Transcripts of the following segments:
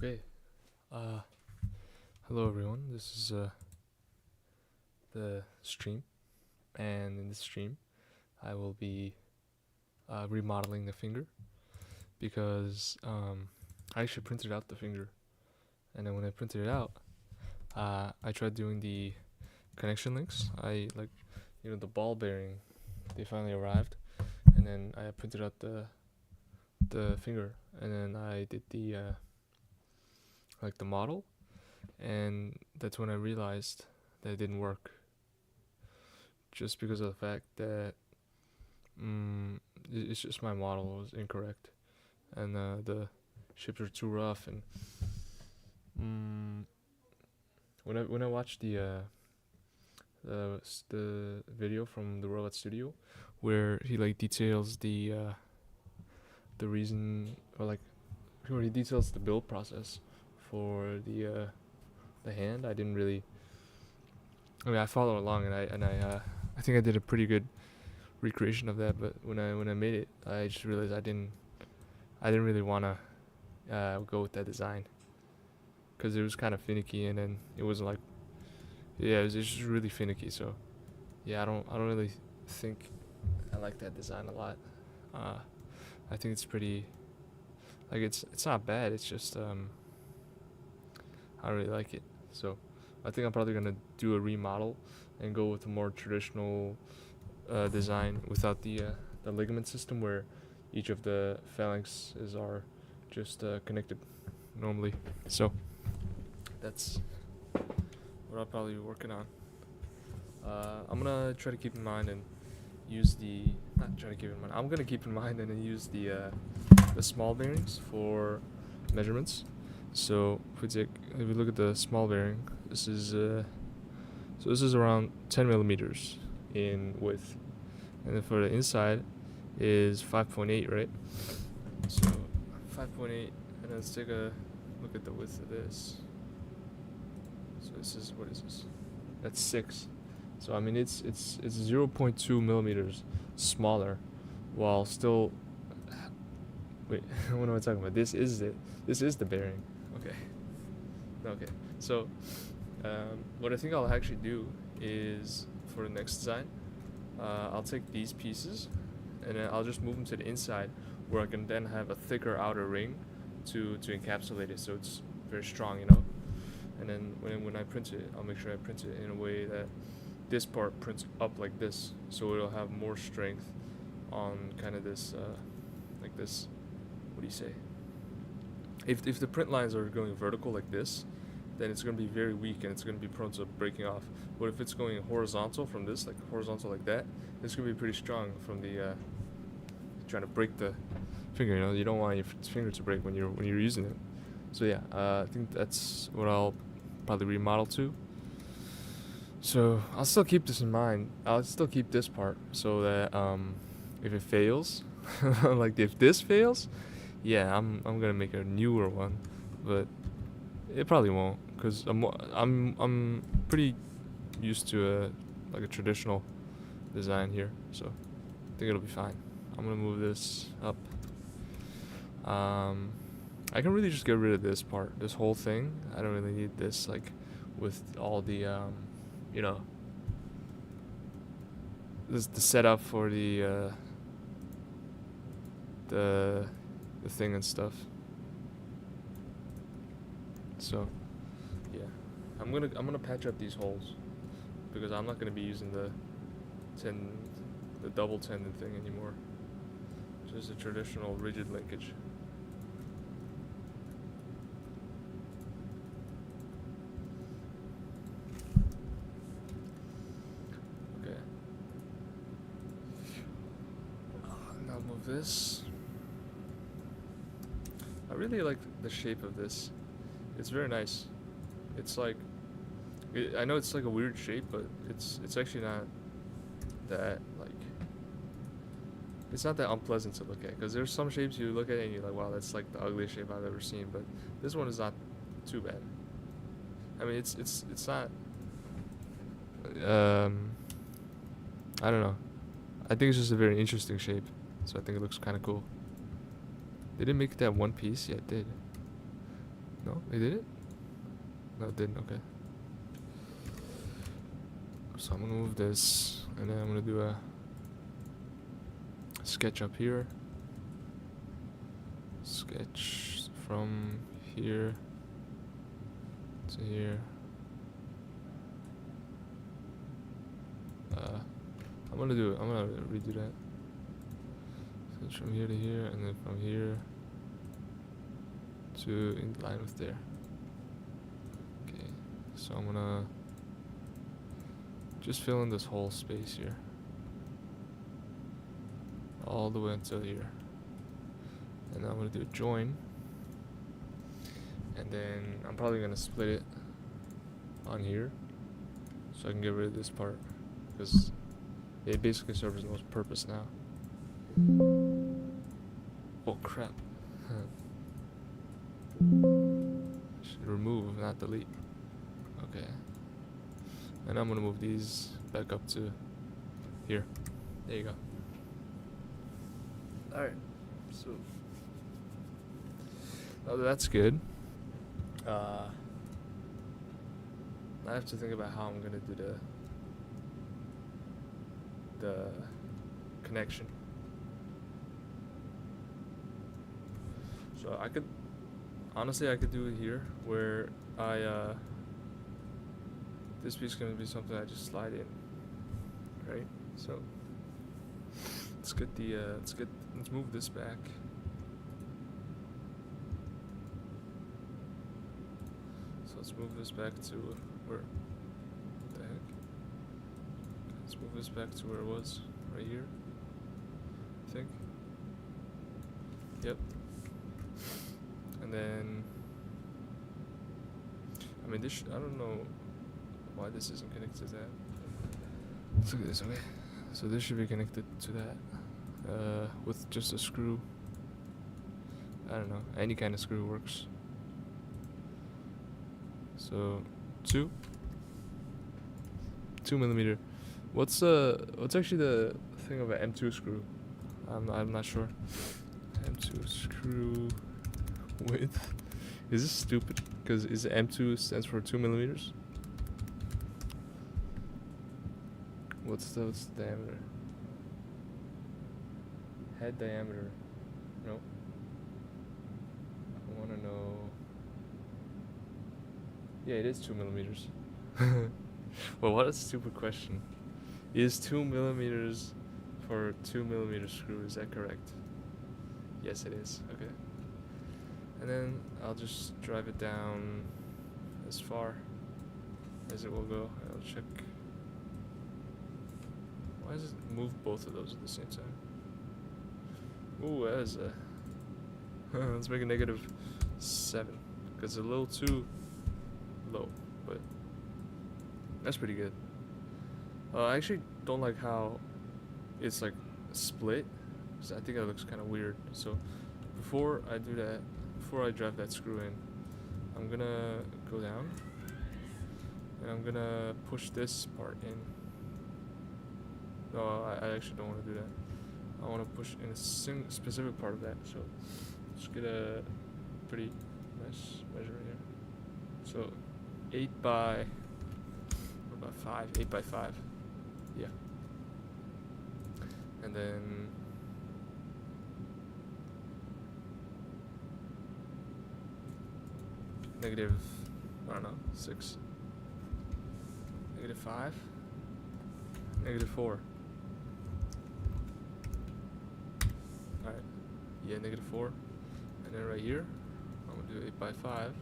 Okay. Uh, Hello everyone. This is the stream, and in this stream, I will be remodeling the finger because I actually printed out the finger, and then when I printed it out, I tried doing the connection links. I like, the ball bearing. They finally arrived, and then I printed out the finger, and then I did the like the model, and that's when I realized that it didn't work. Just because of the fact that it's just my model was incorrect, and the shapes are too rough. And when I watched the video from the robot studio, where he like details the reason, or like where he details the build process for the hand, I didn't really. I mean, I followed along, and I think I did a pretty good recreation of that. But when I made it, I just realized I didn't really wanna go with that design because it was kind of finicky, and then it wasn't like, yeah, it's just really finicky. So yeah, I don't really think I like that design a lot. Uh, I think it's pretty, like, it's not bad. It's just I don't really like it. So I think I'm probably gonna do a remodel and go with a more traditional design without the ligament system, where each of the phalanxes are just connected normally. So that's what I'll probably be working on. I'm gonna try to keep in mind and use the not try to keep in mind. I'm gonna keep in mind and then use the small bearings for measurements. So if we look at the small bearing, this is around 10 millimeters in width, and then for the inside is 5.8, right? So 5.8, and let's take a look at the width of this. So this is, what is this? That's 6. So I mean it's 0.2 millimeters smaller, while still. Wait, what am I talking about? This is the bearing. Okay. Okay. So what I think I'll actually do is, for the next design, I'll take these pieces and then I'll just move them to the inside, where I can then have a thicker outer ring to encapsulate it, so it's very strong. And then when I print it, I'll make sure I print it in a way that this part prints up like this, so it'll have more strength on kind of this, like this. What do you say? If the print lines are going vertical like this, then it's going to be very weak and it's going to be prone to breaking off. But if it's going horizontal from this, like horizontal like that, it's going to be pretty strong from the trying to break the finger. You don't want your finger to break when you're using it. So yeah, I think that's what I'll probably remodel to. So I'll still keep this in mind. I'll still keep this part, so that if it fails, like if this fails, yeah, I'm gonna make a newer one, but it probably won't, cause I'm pretty used to a traditional design here, so I think it'll be fine. I'm gonna move this up. I can really just get rid of this part, this whole thing. I don't really need this, like, with all the this the setup for the thing and stuff. So yeah, I'm gonna patch up these holes, because I'm not gonna be using the double tendon thing anymore. Just a traditional rigid linkage. Okay. Now move this. I really like the shape of this. It's very nice. It's like, I know it's like a weird shape, but it's actually not that, like, it's not that unpleasant to look at. Because there's some shapes you look at and you're like, wow, that's like the ugliest shape I've ever seen. But this one is not too bad. I mean, it's not. I don't know. I think it's just a very interesting shape, so I think it looks kind of cool. Did it make that one piece? Yeah, it did. No, it didn't? No, it didn't. Okay. So I'm gonna move this, and then I'm gonna do a sketch up here. Sketch from here to here. I'm gonna redo that. Sketch from here to here, and then from here to in line with there. Okay, so I'm gonna just fill in this whole space here, all the way until here. And then I'm gonna do a join, and then I'm probably gonna split it on here, so I can get rid of this part, because it basically serves no purpose now. Oh crap. Should remove, not delete. Okay. And I'm gonna move these back up to here. There you go. Alright, so now that that's good, I have to think about how I'm gonna do the connection. So I could do it here, where this piece is gonna be something I just slide in, right? So let's move this back. So let's move this back to where? What the heck? Let's move this back to where it was, right here. I think. Yep. And then, I mean, I don't know why this isn't connected to that. Let's look at this, okay? So this should be connected to that, with just a screw. I don't know, any kind of screw works. So, 2 millimeter. What's actually the thing of an M2 screw? I'm not sure. M2 screw width. Is this stupid? Because is M2 stands for 2 millimeters? What's the diameter? Head diameter. Nope. I wanna know. Yeah, it is 2 millimeters. Well, what a stupid question. Is 2 millimeters for 2 millimeter screw? Is that correct? Yes, it is. Okay. And then I'll just drive it down as far as it will go. I'll check. Why does it move both of those at the same time? Ooh, that is a... let's make a -7, because it's a little too low, but that's pretty good. I actually don't like how it's like split, because I think that looks kind of weird. So before I do that, before I drive that screw in, I'm gonna go down, and I'm gonna push this part in. No, I actually don't want to do that. I want to push in a specific part of that. So let's get a pretty nice measure here. So 8 by 5. 8 by 5. Yeah. And then negative, I don't know, 6. -5. -4. Alright. Yeah, -4. And then right here, I'm gonna do 8 by 5.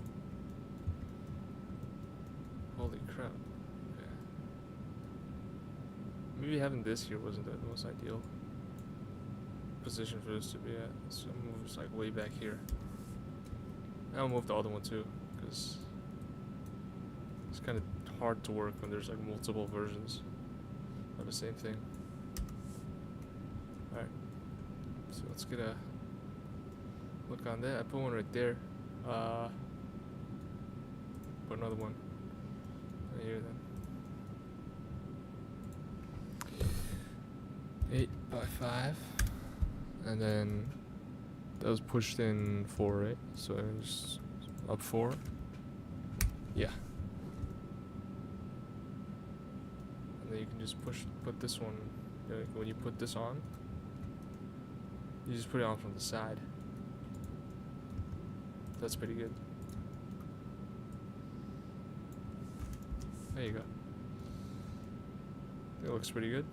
Holy crap. Okay. Maybe having this here wasn't the most ideal position for this to be at. So I'm gonna move this like way back here. And I'll move the other one too, because it's kind of hard to work when there's like multiple versions of the same thing. Alright. So let's get a look on that. I put one right there. Put another one right here then. 8 by 5. And then that was pushed in 4, right? So I just up 4. Yeah. And then you can just put this one, like when you put this on, you just put it on from the side. That's pretty good. There you go. It looks pretty good.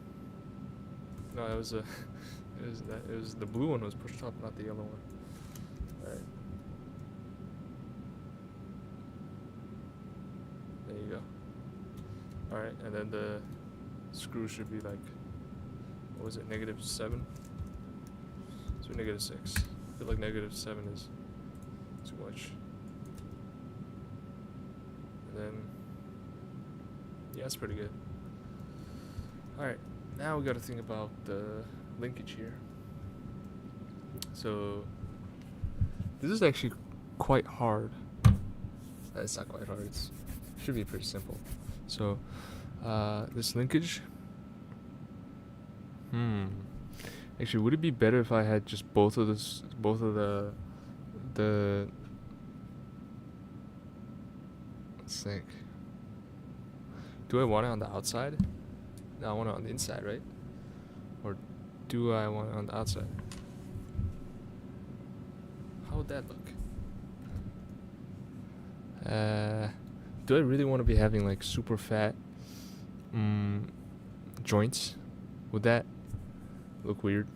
No, it was the blue one was pushed up, not the yellow one. Alright. There you go. Alright, and then the screw should be like, what was it, -7? So -6. I feel like -7 is too much. And then, yeah, that's pretty good. Alright, now we gotta think about the linkage here. So, this is actually quite hard. It's not quite hard, it should be pretty simple. So, this linkage, actually, would it be better if I had just both of the let's think. Do I want it on the outside? No, I want it on the inside, right? Or do I want it on the outside? How would that look? Do I really want to be having like super fat joints? Would that look weird?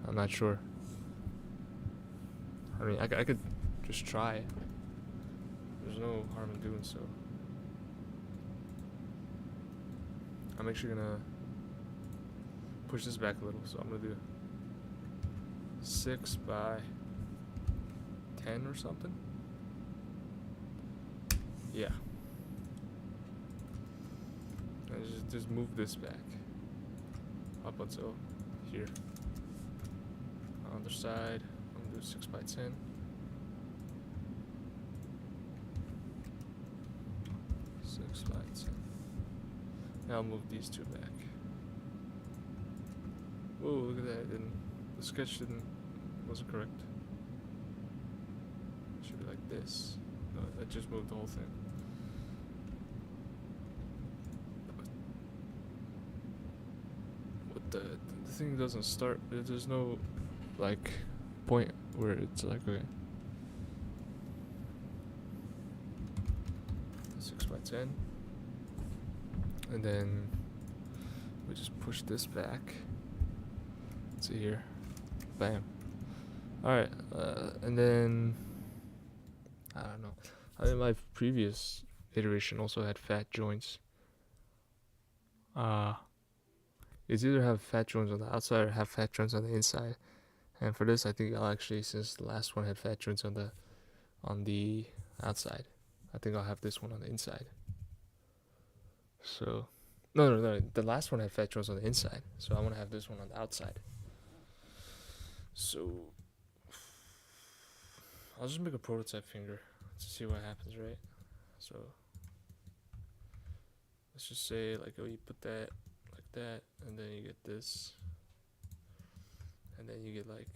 I'm not sure. I mean, I could just try. There's no harm in doing so. I'm actually gonna push this back a little, so I'm gonna do 6 by 10 or something. Yeah. And just move this back up until here. On the other side, I'm gonna do 6 by 10. Now I'll move these two back. Whoa, look at that. The sketch wasn't correct. It should be like this. No, that just moved the whole thing. What the thing doesn't start. There's no like point where it's like, okay. 6 by 10. And then we just push this back. Let's see here. Bam. Alright, and then I don't know. I mean, my previous iteration also had fat joints. It's either have fat joints on the outside or have fat joints on the inside. And for this, I think I'll actually, since the last one had fat joints on the outside, I think I'll have this one on the inside. So, no. The last one had fat joints on the inside, so I want to have this one on the outside. So, I'll just make a prototype finger to see what happens, right? So, let's just say, like, oh, you put that like that, and then you get this, and then you get like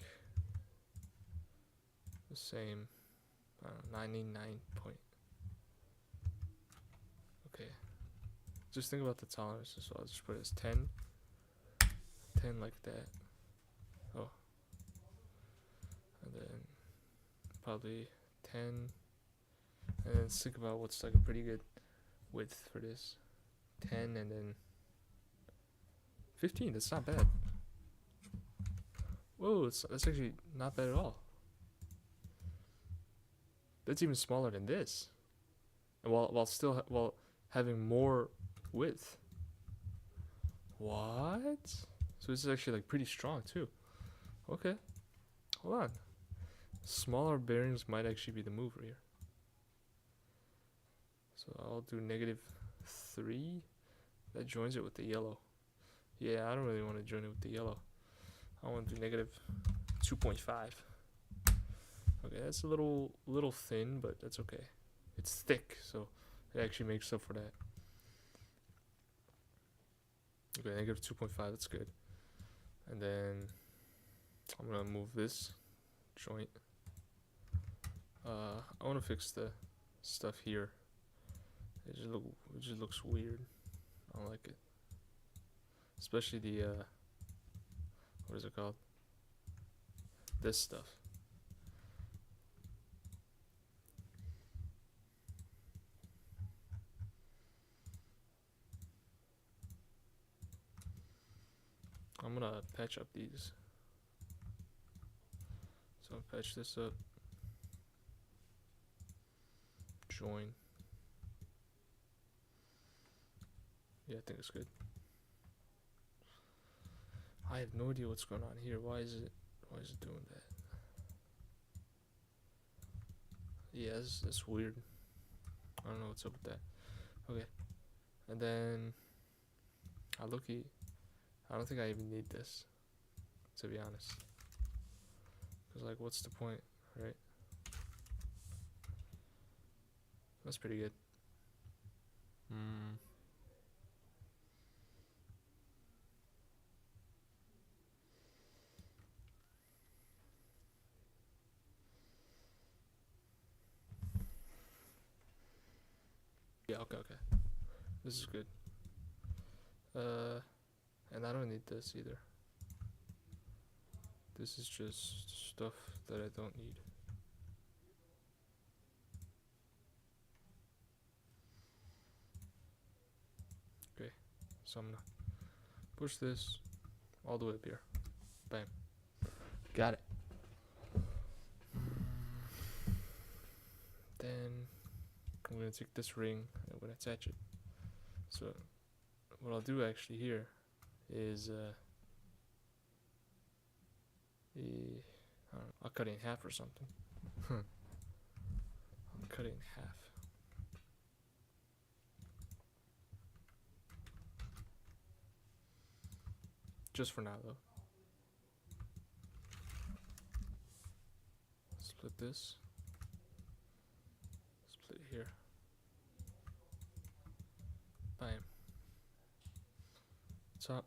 the same, I don't know, 99 point. Okay. Just think about the tolerances, so I'll just put it as 10 like that. Oh, and then probably 10, and then think about what's like a pretty good width for this. 10 and then 15. That's not bad. Whoa, that's actually not bad at all. That's even smaller than this, and while having more width. What? So this is actually like pretty strong too. Okay, hold on. Smaller bearings might actually be the move here. So I'll do -3. That joins it with the yellow. Yeah, I don't really want to join it with the yellow. I want to do -2.5. Okay, that's a little thin, but that's okay. It's thick, so it actually makes up for that. Okay, -2.5, that's good. And then I'm gonna move this joint I want to fix the stuff here. It just looks weird. I don't like it. Especially the what is it called? This stuff. I'm gonna patch up these. So I'll patch this up. Join. Yeah, I think it's good. I have no idea what's going on here. Why is it doing that? Yeah, that's weird. I don't know what's up with that. Okay. And then I don't think I even need this, to be honest. Cause like, what's the point, right? That's pretty good. Yeah, okay. This is good. And I don't need this either. This is just stuff that I don't need. Okay, so I'm gonna push this all the way up here. Bam. Got it. Then I'm gonna take this ring and I'm gonna attach it. So what I'll do actually here is I'll cut it in half or something. I'll cut it in half. Just for now though. Split this. Split here. Bam. Top.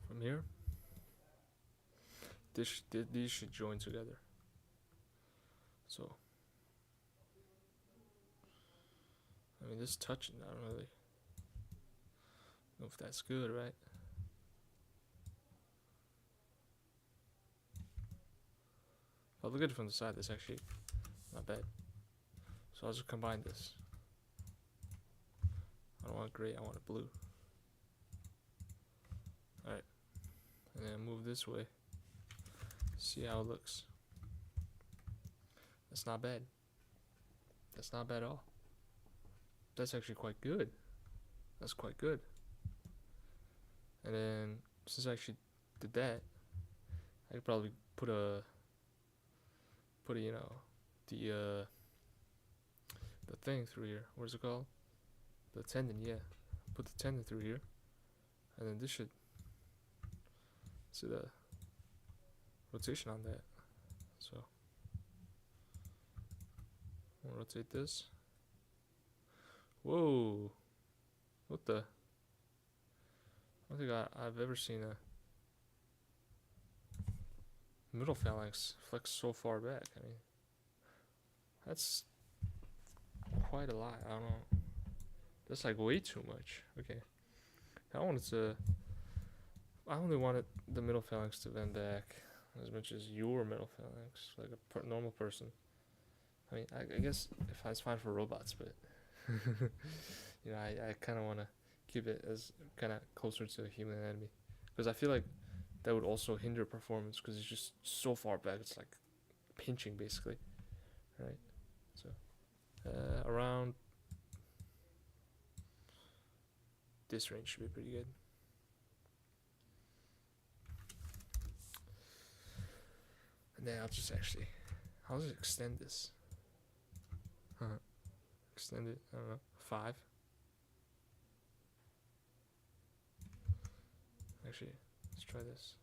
From here, these should join together. So, I mean, this touching, I don't really know if that's good, right? If I look at it from the side, that's actually not bad. So I'll just combine this. I don't want gray, I want it blue. Alright. And then move this way. See how it looks. That's not bad. That's not bad at all. That's actually quite good. That's quite good. And then, since I actually did that, I could probably put a you know, the thing through here. What is it called? The tendon, yeah. Put the tendon through here. And then this should see the rotation on that. So I'll rotate this. Whoa. What the? I don't think I've ever seen a middle phalanx flex so far back. I mean, that's quite a lot. I don't know. That's like way too much. Okay. I only wanted the middle phalanx to bend back as much as your middle phalanx, like a normal person. I mean, I guess if it's fine for robots, but you know, I kind of want to keep it as kind of closer to the human anatomy, because I feel like that would also hinder performance because it's just so far back. It's like pinching basically, right? So around this range should be pretty good. And then I'll just extend this. Extend it, I don't know, 5. Actually, let's try this.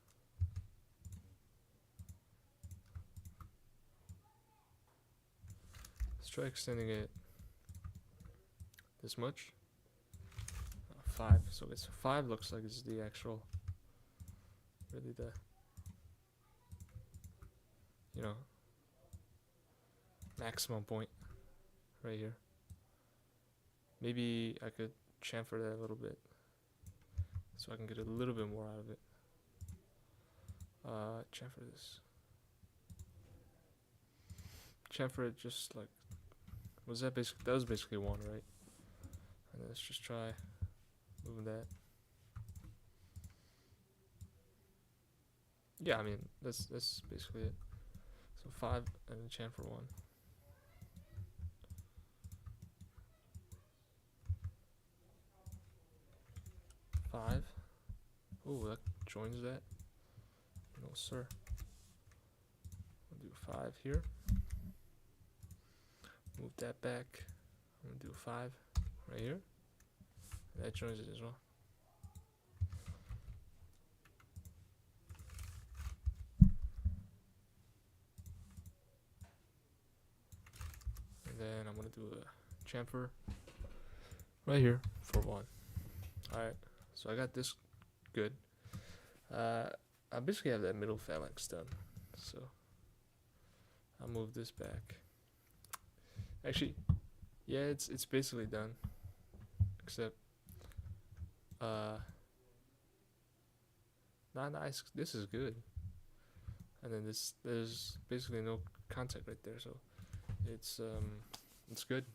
Let's try extending it this much. 5. So it's 5 looks like it's the actual, really the you know, maximum point right here. Maybe I could chamfer that a little bit so I can get a little bit more out of it. Chamfer this. Chamfer it just like, was that basically, that was basically one, right? And let's just try moving that. Yeah, I mean, that's basically it. So 5 and then chamfer 1. Five. Oh, that joins that. No, sir. I'll do 5 here. Move that back. I'm gonna do 5 right here. That joins it as well. And then I'm gonna do a chamfer right here for 1. Alright, so I got this good. I basically have that middle phalanx done. So I'll move this back. Actually, yeah, it's basically done. Except nah, nice. This is good. And then there's basically no contact right there, so it's good.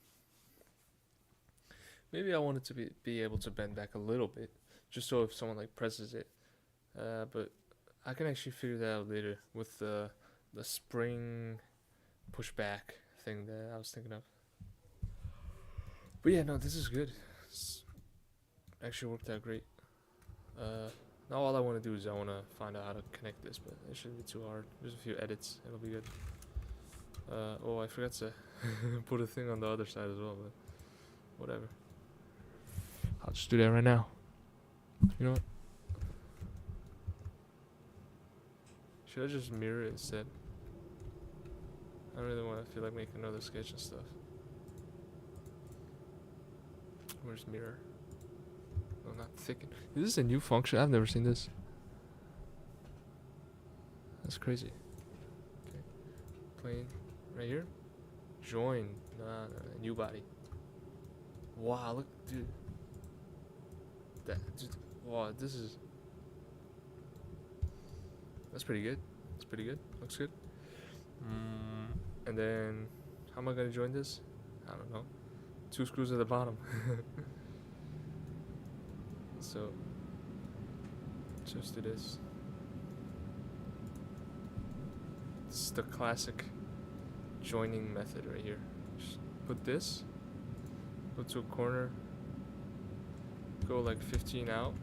Maybe I want it to be able to bend back a little bit, just so if someone like presses it. But I can actually figure that out later with the spring pushback thing that I was thinking of. But yeah, no, this is good. It's actually worked out great. Now all I want to do is I want to find out how to connect this, but it shouldn't be too hard. There's a few edits, it'll be good. Oh, I forgot to put a thing on the other side as well, but whatever. I'll just do that right now. You know what? Should I just mirror it instead? I don't really want to feel like making another sketch and stuff. Where's mirror? Oh, not thicken. Is this a new function? I've never seen this. That's crazy. Okay. Plane right here. Join. Nah, new body. Wow, look, dude. Wow, this is. That's pretty good. That's pretty good. Looks good. And then, how am I gonna join this? I don't know. 2 screws at the bottom. So, just do this. This is the classic joining method right here. Just put this, go to a corner, go like 15 out.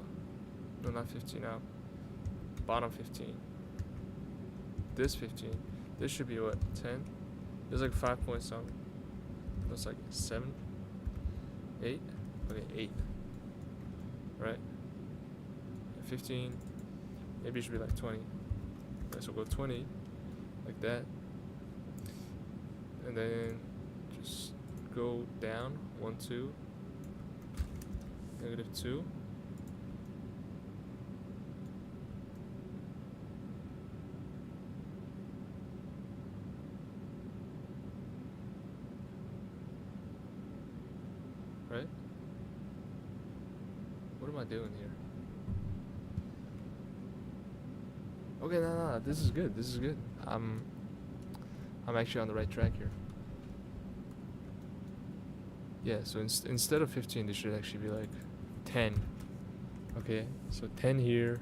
No, not 15 out. Bottom 15. This 15. This should be what? 10? There's like 5 points something. That's like 7? 8? Okay, 8. Right? 15. Maybe it should be like 20. Okay, so go 20. Like that. And then just go down. 1, 2. -2. Right? What am I doing here? Okay, no, this is good. This is good. I'm actually on the right track here. Yeah, so instead of 15, this should actually be like 10. Okay, so 10 here,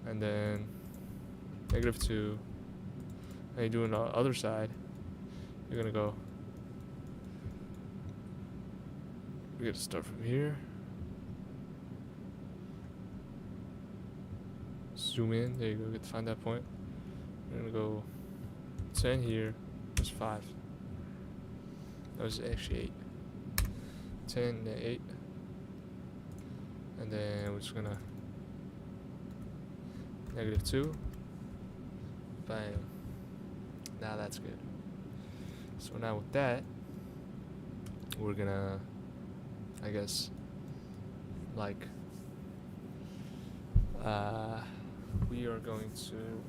and then -2. And you do on the other side, you're gonna go. We gotta start from here. Zoom in. There you go. Get to find that point. We're gonna go 10 here. There's 5. That was actually 8. 10 and 8. And then we're just gonna -2. Bam. Now that's good. So now with that, we're gonna, I guess, like, we are going to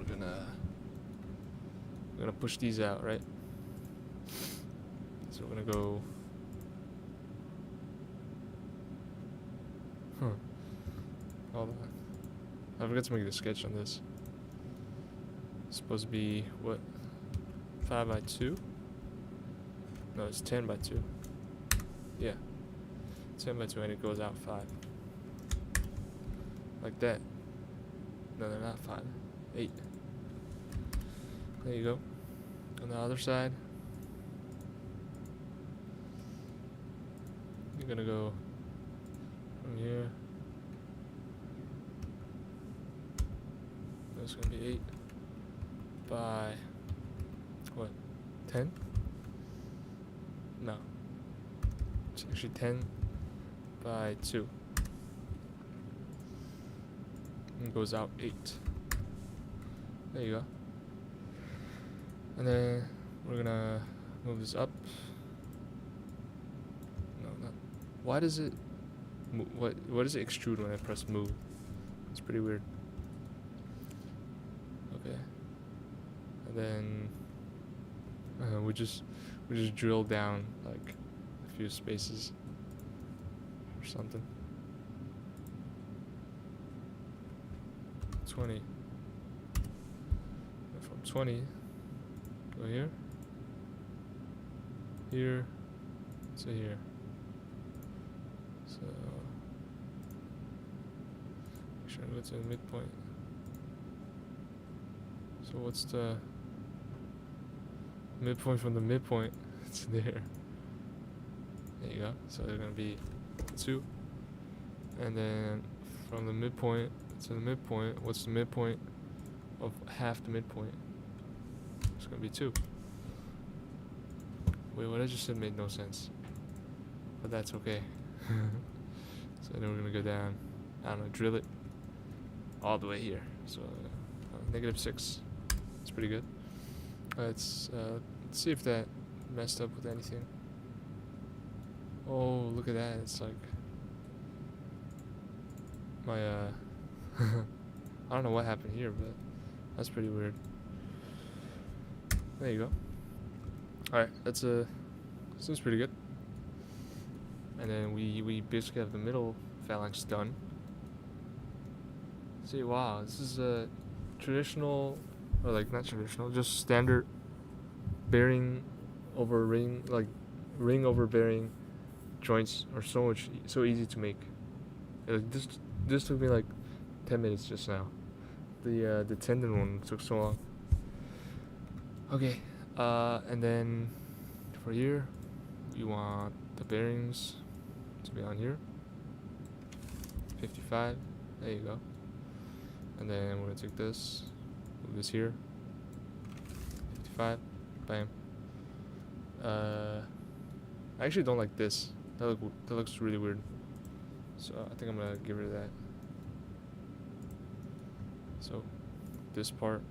we're gonna push these out, right? So we're gonna go. Hold on. I forgot to make the sketch on this. It's supposed to be what? 5 by 2? No, it's 10 by 2. Yeah. 10 by 2 and it goes out 5. Like that. No, they're not 5. 8. There you go. On the other side, you're gonna go from here. That's gonna be 8 by what? 10? No. It's actually 10 by 2. And goes out 8. There you go. And then we're gonna move this up. No, not. Why does it? What does it extrude when I press move? It's pretty weird. Okay. And then we just drill down like a few spaces or something. 20. And from 20. Go here, here, to here. So make sure I go to the midpoint. So what's the midpoint from the midpoint? It's there. There you go. So they're gonna be 2, and then from the midpoint to the midpoint, what's the midpoint of half the midpoint? It's gonna be 2. Wait, what I just said made no sense. But that's okay. So then we're gonna go down, I don't know, drill it all the way here. So -6. It's pretty good. Let's see if that messed up with anything. Oh, look at that. It's like my I don't know what happened here, but that's pretty weird. There you go. Alright, seems pretty good. And then we basically have the middle phalanx done. See, wow, this is a traditional, or like not traditional, just standard bearing over ring, like ring over bearing joints are so easy to make. Like this took me like 10 minutes just now. The tendon one took so long. Okay, and then for here, you want the bearings to be on here. 55, there you go. And then we're gonna take this, move this here. 55, bam. I actually don't like this. That looks really weird. So I think I'm gonna get rid of that. So this part.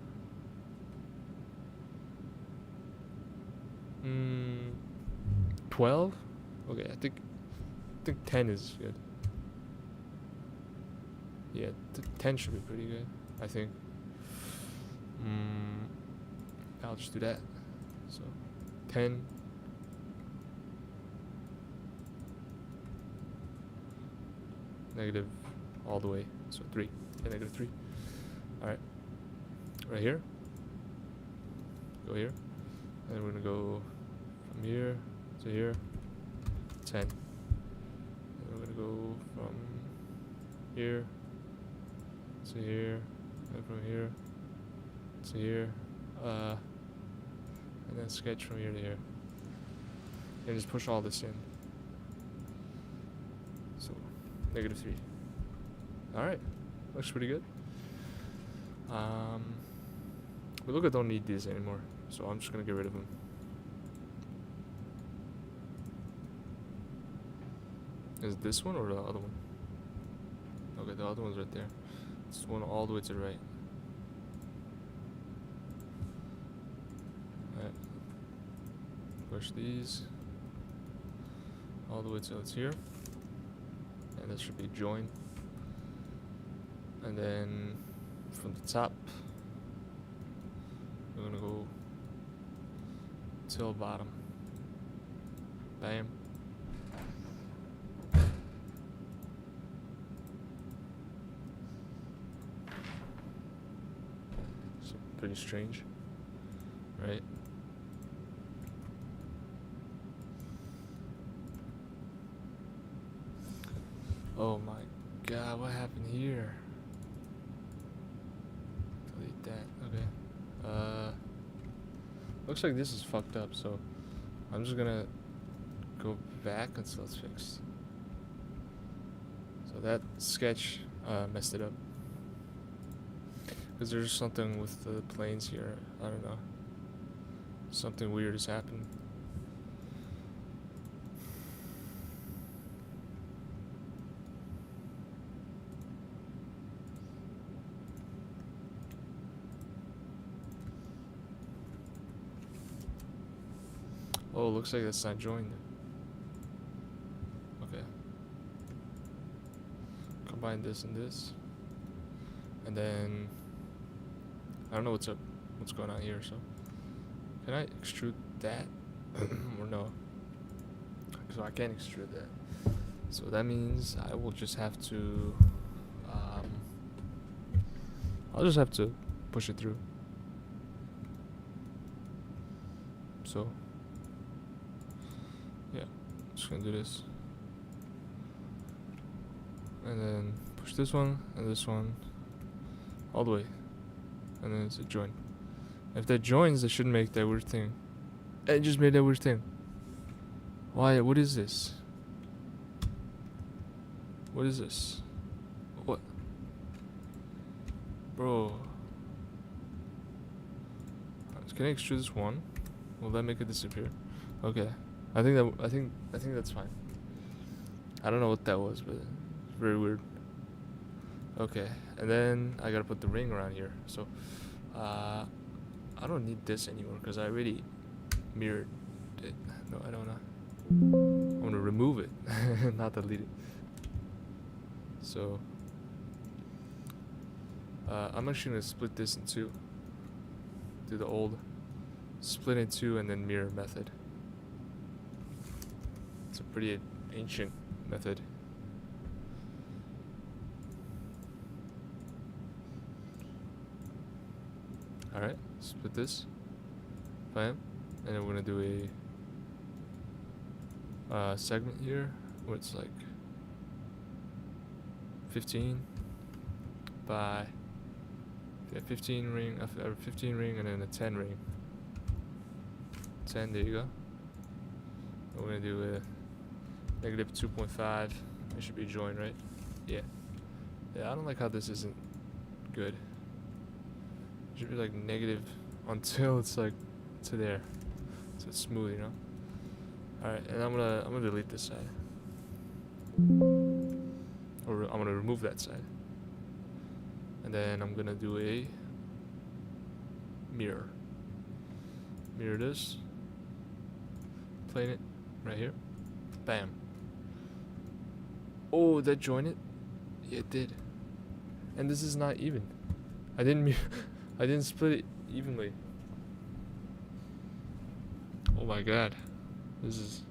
12? Okay, I think 10 is good. Yeah, 10 should be pretty good, I think. I'll just do that. So 10. Negative all the way. So 3. Yeah, -3. Alright. Right here. Go here. And then we're gonna go from here to here. 10. And we're gonna go from here to here, and from here to here, and then sketch from here to here. And just push all this in. So, -3. Alright, looks pretty good. But look, I don't need these anymore, so I'm just gonna get rid of them. Is it this one or the other one? Okay, the other one's right there. It's one all the way to the right. Alright. Push these all the way till it's here. And that should be join. And then from the top, we're gonna go till bottom. Bam. So pretty strange, right? Oh my god, what happened here? Delete that. Okay. Looks like this is fucked up, so I'm just gonna go back until it's fixed. So that sketch messed it up. Because there's something with the planes here. I don't know. Something weird has happened. Oh, looks like that's not joined. Okay. Combine this and this. And then I don't know what's going on here, so can I extrude that? Or no? So I can't extrude that. So that means I will just have to I'll just have to push it through. So yeah, just gonna do this. And then push this one and this one all the way. And then it's a join. If that joins, that shouldn't make that weird thing. It just made that weird thing. Why? What is this? What is this? What? Bro. Can I extrude this one? Will that make it disappear? Okay. I think that's fine. I don't know what that was, but it's very weird. Okay, and then I gotta put the ring around here. So I don't need this anymore because I already mirrored it. No, I don't know. I'm gonna remove it, not delete it. So I'm actually gonna split this in two. Do the old split in two and then mirror method. It's a pretty ancient method. Alright, split this. Bam. And then we're gonna do a segment here where it's like 15 by 15 ring, 15 ring, and then a 10 ring. 10, there you go. And we're gonna do a negative 2.5. It should be joined, right? Yeah. Yeah, I don't like how this isn't good. It should be like negative until it's like to there, so it's smooth, you know. All right, and I'm gonna delete this side, or I'm gonna remove that side, and then I'm gonna do a mirror. Mirror this. Plane it right here. Bam. Oh, that joined it? Yeah, it did. And this is not even. I didn't split it evenly. Oh my god. This is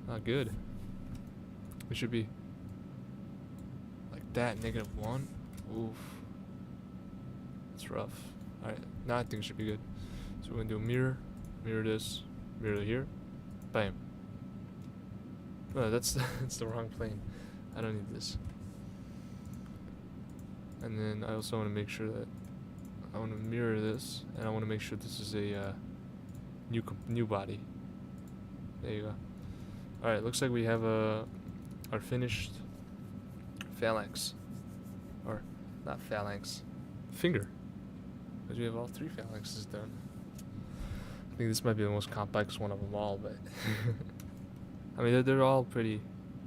not good. It should be like that, -1. Oof. It's rough. Alright, now I think it should be good. So we're gonna do a mirror, mirror this, mirror here. Bam. No, that's the wrong plane. I don't need this. And then I also want to make sure that I want to mirror this, and I want to make sure this is a new body. There you go. All right, looks like we have our finished phalanx, or not phalanx, finger, because we have all 3 phalanxes done. I think this might be the most complex one of them all, but I mean they're all pretty.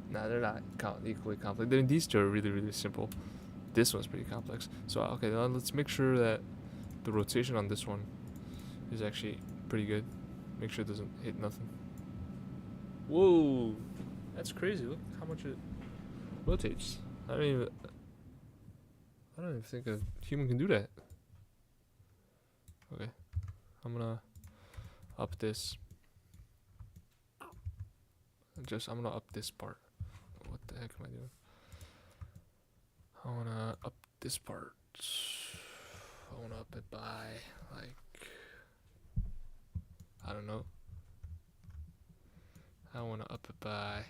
Nah, they're not equally complex. These two are really, really simple. This one's pretty complex. So okay, now let's make sure that the rotation on this one is actually pretty good. Make sure it doesn't hit nothing. Whoa, that's crazy. Look how much it rotates. I don't even think a human can do that. I'm gonna up this. I'm gonna up this part. What the heck am I doing? I wanna up this part. I wanna up it by like, I don't know. I wanna up it by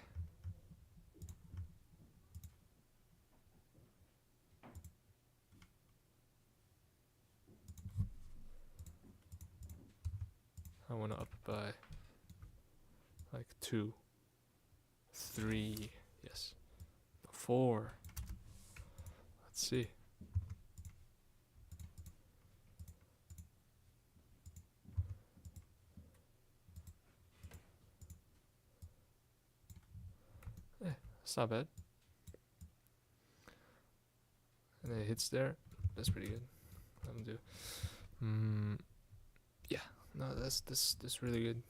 like 2, 3, yes, 4. Let's see. It's not bad. And it hits there. That's pretty good. I'm gonna do. Yeah. No, that's really good.